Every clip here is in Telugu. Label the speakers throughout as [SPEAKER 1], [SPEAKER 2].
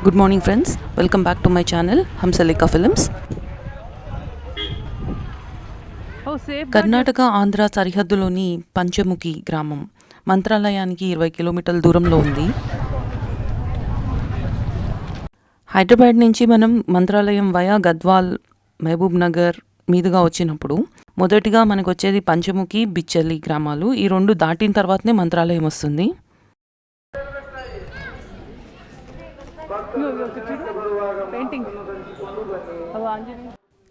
[SPEAKER 1] Good morning friends, welcome back to my channel Hamsalekha films. Karnataka Andhra సరిహద్దులోని పంచముఖి గ్రామం మంత్రాలయానికి 20 కిలోమీటర్ల దూరంలో ఉంది. హైదరాబాద్ నుంచి మనం మంత్రాలయం వయా గద్వాల్, మహబూబ్ నగర్ మీదుగా వచ్చినప్పుడు మొదటిగా మనకు వచ్చేది పంచముఖి, బిచ్చలి గ్రామాలు. ఈ రెండు దాటిన తర్వాతనే మంత్రాలయం వస్తుంది.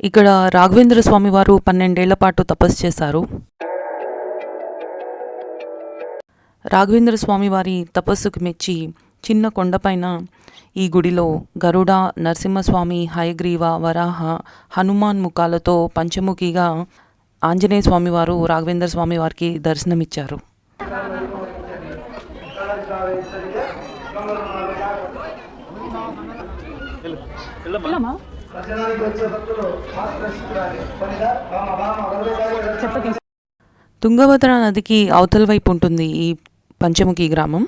[SPEAKER 1] ఇక్కడ రాఘవేంద్ర స్వామి వారు 12 ఏళ్ల పాటు తపస్సు చేశారు. రాఘవేంద్ర స్వామి వారి తపస్సుకు మెచ్చి చిన్న కొండపైన ఈ గుడిలో గరుడ, నరసింహస్వామి, హయగ్రీవ, వరాహ, హనుమాన్ ముఖాలతో పంచముఖిగా ఆంజనేయ స్వామి వారు రాఘవేంద్ర స్వామి వారికి దర్శనమిచ్చారు. తుంగభద్ర నదికి అవతల వైపు ఉంటుంది ఈ పంచముఖి గ్రామం.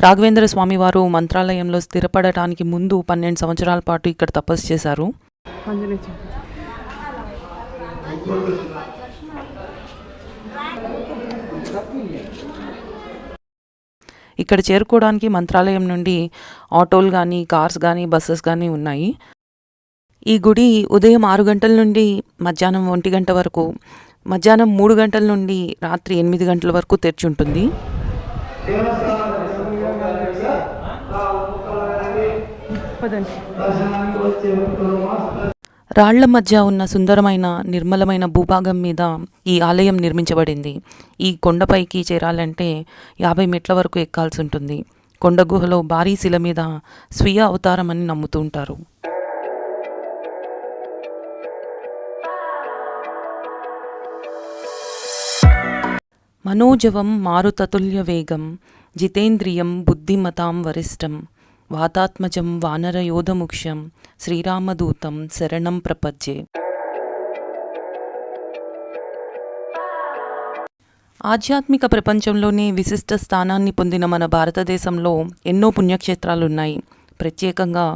[SPEAKER 1] రాఘవేంద్ర స్వామి వారు మంత్రాలయంలో స్థిరపడటానికి ముందు 12 సంవత్సరాల పాటు ఇక్కడ తపస్సు చేశారు. ఇక్కడ చేరుకోవడానికి మంత్రాలయం నుండి ఆటోలు కానీ, కార్స్ కానీ, బస్సెస్ కానీ ఉన్నాయి. ఈ గుడి ఉదయం 6 గంటల నుండి మధ్యాహ్నం 1 గంట వరకు, మధ్యాహ్నం 3 గంటల నుండి రాత్రి 8 గంటల వరకు తెరిచి ఉంటుంది. రాళ్ల మధ్య ఉన్న సుందరమైన నిర్మలమైన భూభాగం మీద ఈ ఆలయం నిర్మించబడింది. ఈ కొండపైకి చేరాలంటే 50 మెట్ల వరకు ఎక్కాల్సి ఉంటుంది. కొండ గుహలో భారీ శిల మీద స్వీయ అవతారం అని నమ్ముతూ ఉంటారు. మనోజవం మారుతతుల్య వేగం జితేంద్రియం బుద్ధిమతాం వరిష్టం వాతాత్మజం వానరయోధముఖ్యం శ్రీరామదూతం శరణం ప్రపద్యే. ఆధ్యాత్మిక ప్రపంచంలోనే విశిష్ట స్థానాన్ని పొందిన మన భారతదేశంలో ఎన్నో పుణ్యక్షేత్రాలున్నాయి. ప్రత్యేకంగా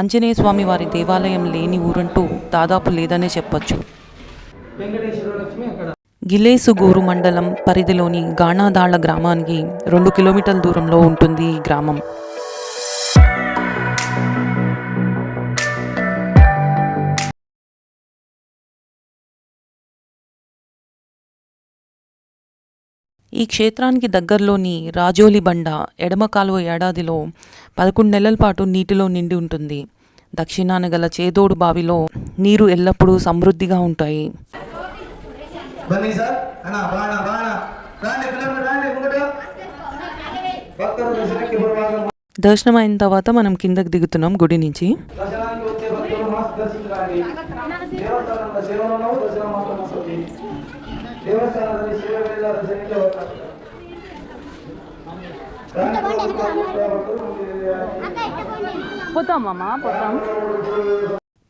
[SPEAKER 1] ఆంజనేయ స్వామి వారి దేవాలయం లేని ఊరంటూ దాదాపు లేదనే చెప్పొచ్చు. గిలేసుగూరు మండలం పరిధిలోని గాణాదాళ గ్రామానికి 2 కిలోమీటర్ల దూరంలో ఉంటుంది ఈ గ్రామం. ఈ క్షేత్రానికి దగ్గరలోని రాజోలి బండ ఎడమ కాలువ ఏడాదిలో 11 నెలల పాటు నీటిలో నిండి ఉంటుంది. దక్షిణాన గల చేదోడు బావిలో నీరు ఎల్లప్పుడూ సమృద్ధిగా ఉంటాయి. దర్శనం అయిన తర్వాత మనం కిందకి దిగుతున్నాం గుడి నుంచి. పోతాం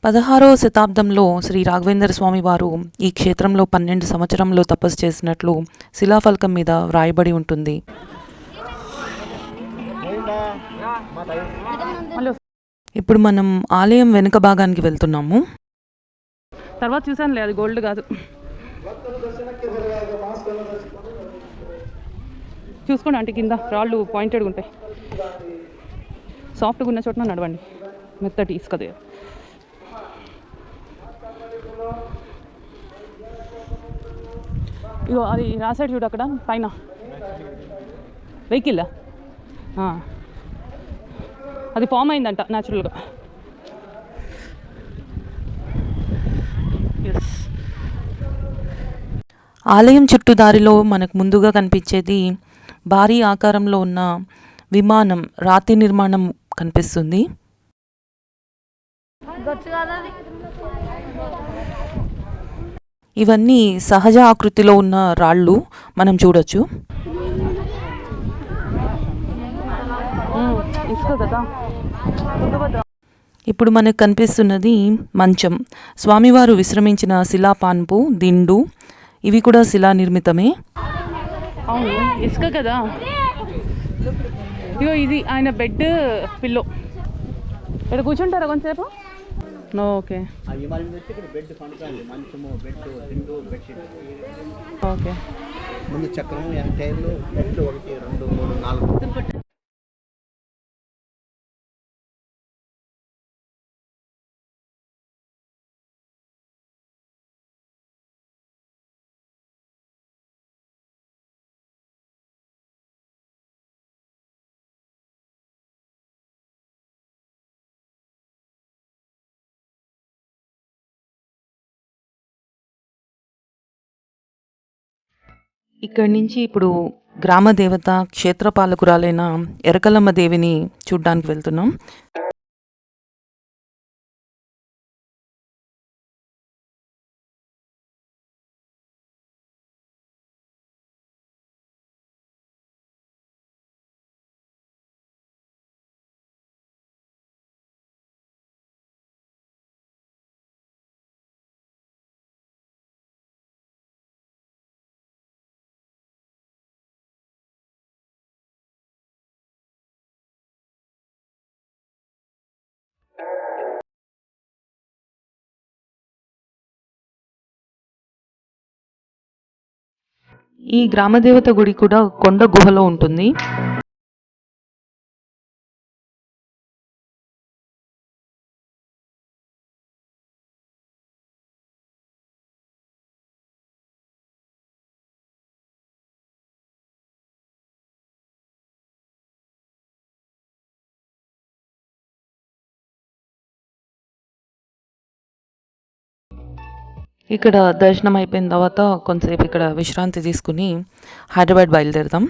[SPEAKER 1] 16వ శతాబ్దంలో శ్రీ రాఘవేంద్ర స్వామి వారు ఈ క్షేత్రంలో 12 సంవత్సరంలో తపస్సు చేసినట్లు శిలాఫలకం మీద వ్రాయబడి ఉంటుంది. ఇప్పుడు మనం ఆలయం వెనుక భాగానికి వెళ్తున్నాము.
[SPEAKER 2] తర్వాత చూసాను, లేదు గోల్డ్ కాదు. చూసుకోండి అంటే కింద రాళ్ళు పాయింటెడ్గా ఉంటాయి. సాఫ్ట్గా ఉన్న చోట నడవండి, మెత్తటి ఇసుకదే. ఇగో అది రాసాడు చూడు అక్కడ పైన వెహికల్, అది ఫామ్ అయిందంట న్యాచురల్గా.
[SPEAKER 1] ఆలయం చుట్టూ దారిలో మనకు ముందుగా కనిపించేది భారీ ఆకారంలో ఉన్న విమానం, రాతి నిర్మాణం కనిపిస్తుంది. ఇవన్నీ సహజ ఆకృతిలో ఉన్న రాళ్ళు మనం చూడొచ్చు. ఇప్పుడు మనకు కనిపిస్తున్నది మంచం. స్వామివారు విశ్రమించిన శిలాపాన్పు, దిండు ఇవి కూడా శిలా నిర్మితమే.
[SPEAKER 2] అవును, ఇసుక కదా. ఇగో ఇది ఆయన బెడ్ పిల్లో. ఇక్కడ కూర్చుంటారా కొంతసేపు? ఓకే
[SPEAKER 3] ఆ హిమాలయం వచ్చి ఇక్కడ బెడ్ పండుగ మంచము బెడ్ దిండు బెడ్షీట్.
[SPEAKER 2] ఓకే.
[SPEAKER 3] ముందు చక్రం వెనక టైర్లు బెడ్లు 1 2 3 4.
[SPEAKER 1] ఇక్కడి నుంచి ఇప్పుడు గ్రామ దేవత క్షేత్రపాలకురాలైన ఎరకలమ్మ దేవిని చూడ్డానికి వెళ్తున్నాం. ఈ గ్రామదేవత గుడి కూడా కొండ గుహలో ఉంటుంది. ఇక్కడ దర్శనం అయిపోయిన తర్వాత కొంతసేపు ఇక్కడ విశ్రాంతి తీసుకుని హైదరాబాద్ బయలుదేరుతాం.